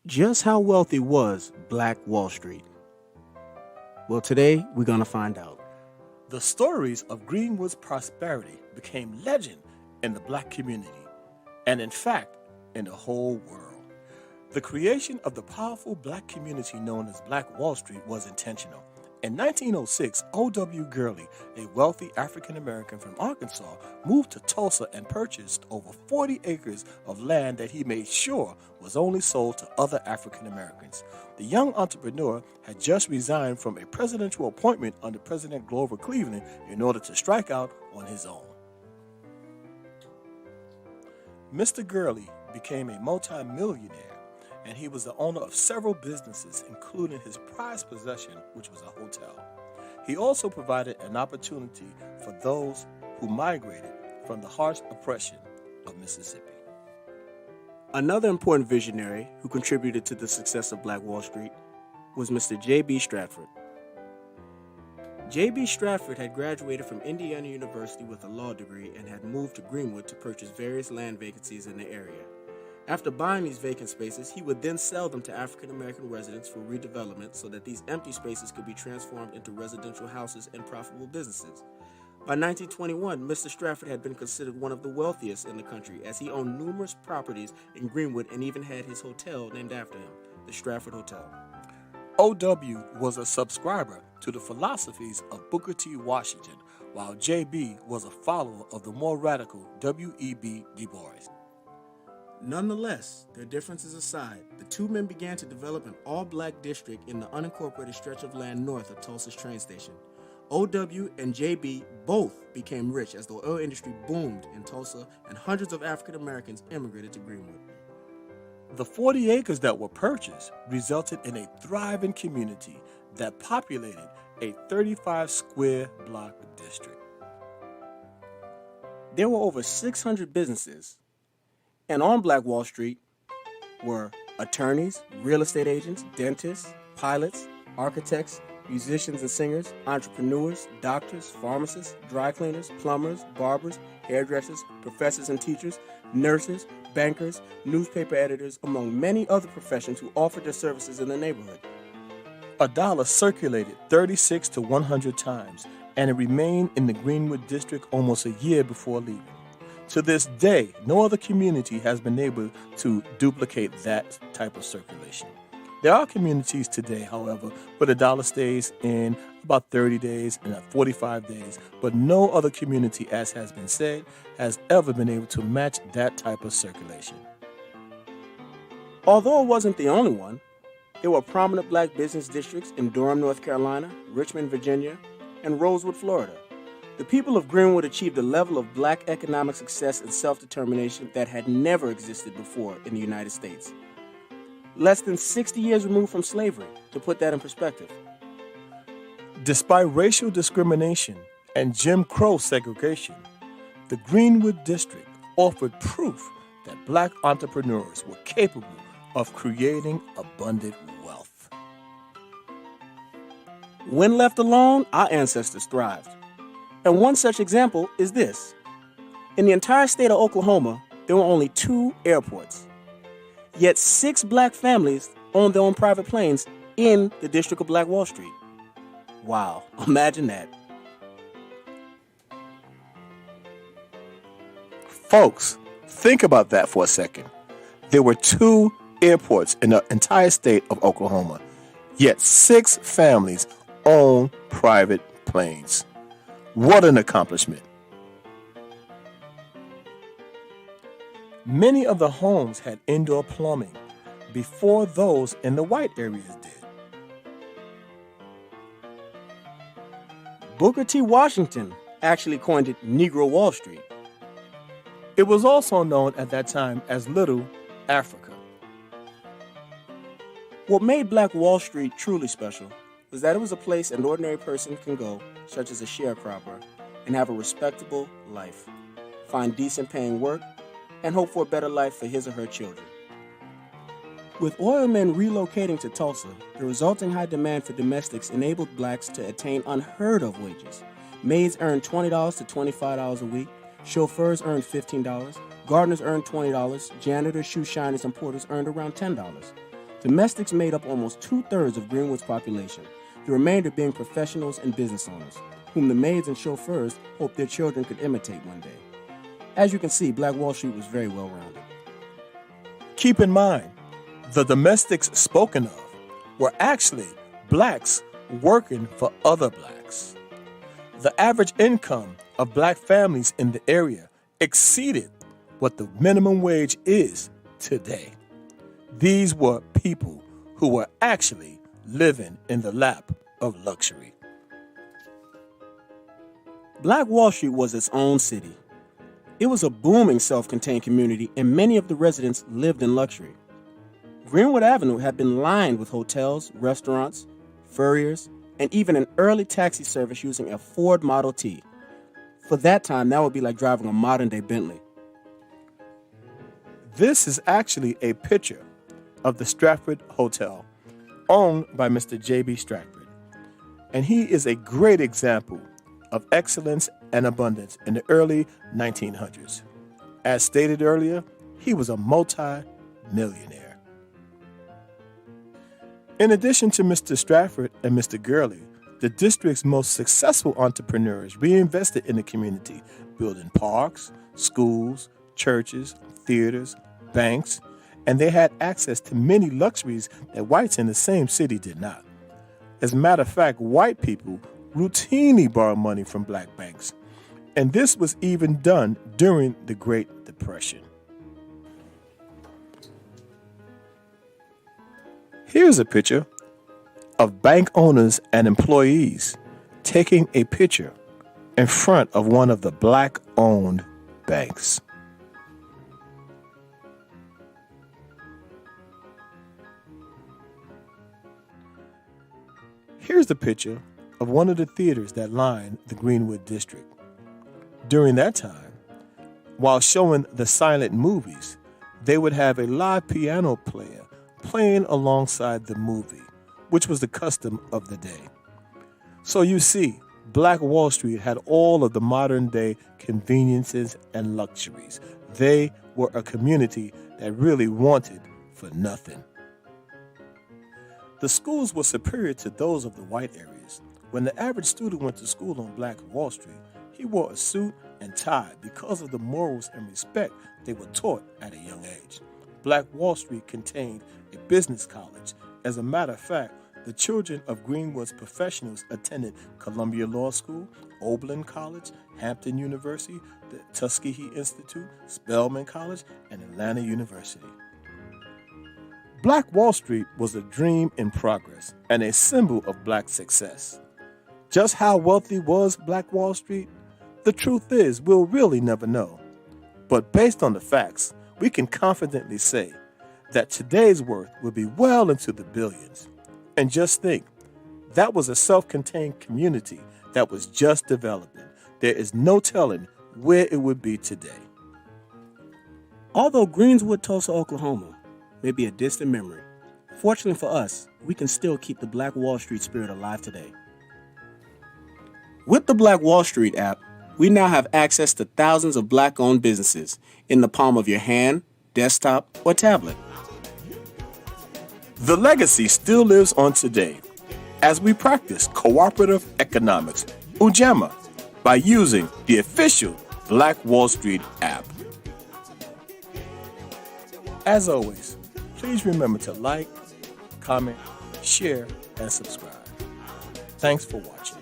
Just how wealthy was Black Wall Street? Well, today we're going to find out. The stories of Greenwood's prosperity became legend in the black community, and in fact, in the whole world. The creation of the powerful black community known as Black Wall Street was intentional. In 1906, O.W. Gurley, a wealthy African American from Arkansas, moved to Tulsa and purchased over 40 acres of land that he made sure was only sold to other African Americans. The young entrepreneur had just resigned from a presidential appointment under President Grover Cleveland in order to strike out on his own. Mr. Gurley became a multi-millionaire, and he was the owner of several businesses, including his prized possession, which was a hotel. He also provided an opportunity for those who migrated from the harsh oppression of Mississippi. Another important visionary who contributed to the success of Black Wall Street was Mr. J.B. Stratford. J.B. Stratford had graduated from Indiana University with a law degree and had moved to Greenwood to purchase various land vacancies in the area. After buying these vacant spaces, he would then sell them to African American residents for redevelopment so that these empty spaces could be transformed into residential houses and profitable businesses. By 1921, Mr. Stratford had been considered one of the wealthiest in the country, as he owned numerous properties in Greenwood and even had his hotel named after him, the Stratford Hotel. O.W. was a subscriber to the philosophies of Booker T. Washington, while J.B. was a follower of the more radical W.E.B. Du Bois. Nonetheless, their differences aside, the two men began to develop an all-black district in the unincorporated stretch of land north of Tulsa's train station. O.W. and J.B. both became rich as the oil industry boomed in Tulsa and hundreds of African Americans immigrated to Greenwood. The 40 acres that were purchased resulted in a thriving community that populated a 35 square block district. There were over 600 businesses, and on Black Wall Street were attorneys, real estate agents, dentists, pilots, architects, musicians and singers, entrepreneurs, doctors, pharmacists, dry cleaners, plumbers, barbers, hairdressers, professors and teachers, nurses, bankers, newspaper editors, among many other professions who offered their services in the neighborhood. A dollar circulated 36 to 100 times, and it remained in the Greenwood district almost a year before leaving. To this day, no other community has been able to duplicate that type of circulation. There are communities today, however, where the dollar stays in about 30 days and 45 days, but no other community, as has been said, has ever been able to match that type of circulation. Although it wasn't the only one, there were prominent black business districts in Durham, North Carolina, Richmond, Virginia, and Rosewood, Florida. The people of Greenwood achieved a level of black economic success and self-determination that had never existed before in the United States. Less than 60 years removed from slavery, to put that in perspective. Despite racial discrimination and Jim Crow segregation, the Greenwood district offered proof that black entrepreneurs were capable of creating abundant wealth. When left alone, our ancestors thrived. And one such example is this. In the entire state of Oklahoma, there were only 2 airports. Yet 6 black families owned their own private planes in the district of Black Wall Street. Wow, imagine that. Folks, think about that for a second. There were 2 airports in the entire state of Oklahoma, yet 6 families own private planes. What an accomplishment. Many of the homes had indoor plumbing before those in the white areas did. Booker T. Washington actually coined it Negro Wall Street. It was also known at that time as Little Africa. What made Black Wall Street truly special was that it was a place an ordinary person can go, such as a sharecropper, and have a respectable life, find decent paying work, and hope for a better life for his or her children. With oil men relocating to Tulsa, the resulting high demand for domestics enabled blacks to attain unheard of wages. Maids earned $20 to $25 a week, chauffeurs earned $15, gardeners earned $20, janitors, shoe shiners, and porters earned around $10. Domestics made up almost 2/3 of Greenwood's population, the remainder being professionals and business owners, whom the maids and chauffeurs hoped their children could imitate one day. As you can see, Black Wall Street was very well-rounded. Keep in mind, the domestics spoken of were actually blacks working for other blacks. The average income of black families in the area exceeded what the minimum wage is today. These were people who were actually living in the lap of luxury. Black Wall Street was its own city. It was a booming self-contained community, and many of the residents lived in luxury. Greenwood Avenue had been lined with hotels, restaurants, furriers, and even an early taxi service using a Ford Model T. For that time, that would be like driving a modern-day Bentley. This is actually a picture of the Stratford Hotel, owned by Mr. J.B. Stratford. And he is a great example of excellence and abundance in the early 1900s. As stated earlier, he was a multi-millionaire. In addition to Mr. Stratford and Mr. Gurley, the district's most successful entrepreneurs reinvested in the community, building parks, schools, churches, theaters, banks, and they had access to many luxuries that whites in the same city did not. As a matter of fact, white people routinely borrowed money from black banks, and this was even done during the Great Depression. Here's a picture of bank owners and employees taking a picture in front of one of the black-owned banks. Here's the picture of one of the theaters that line the Greenwood district. During that time, while showing the silent movies, they would have a live piano player playing alongside the movie, which was the custom of the day. So you see, Black Wall Street had all of the modern-day conveniences and luxuries. They were a community that really wanted for nothing. The schools were superior to those of the white areas. When the average student went to school on Black Wall Street, he wore a suit and tie because of the morals and respect they were taught at a young age. Black Wall Street contained a business college. As a matter of fact, the children of Greenwood's professionals attended Columbia Law School, Oberlin College, Hampton University, the Tuskegee Institute, Spelman College, and Atlanta University. Black Wall Street was a dream in progress and a symbol of black success. Just how wealthy was Black Wall Street? The truth is, we'll really never know. But based on the facts, we can confidently say that today's worth will be well into the billions. And just think, that was a self-contained community that was just developing. There is no telling where it would be today. Although Greenwood, Tulsa, Oklahoma may be a distant memory, fortunately for us, we can still keep the Black Wall Street spirit alive today. With the Black Wall Street app, we now have access to thousands of black-owned businesses in the palm of your hand, desktop, or tablet. The legacy still lives on today as we practice cooperative economics, Ujamaa, by using the official Black Wall Street app. As always, please remember to like, comment, share, and subscribe. Thanks for watching.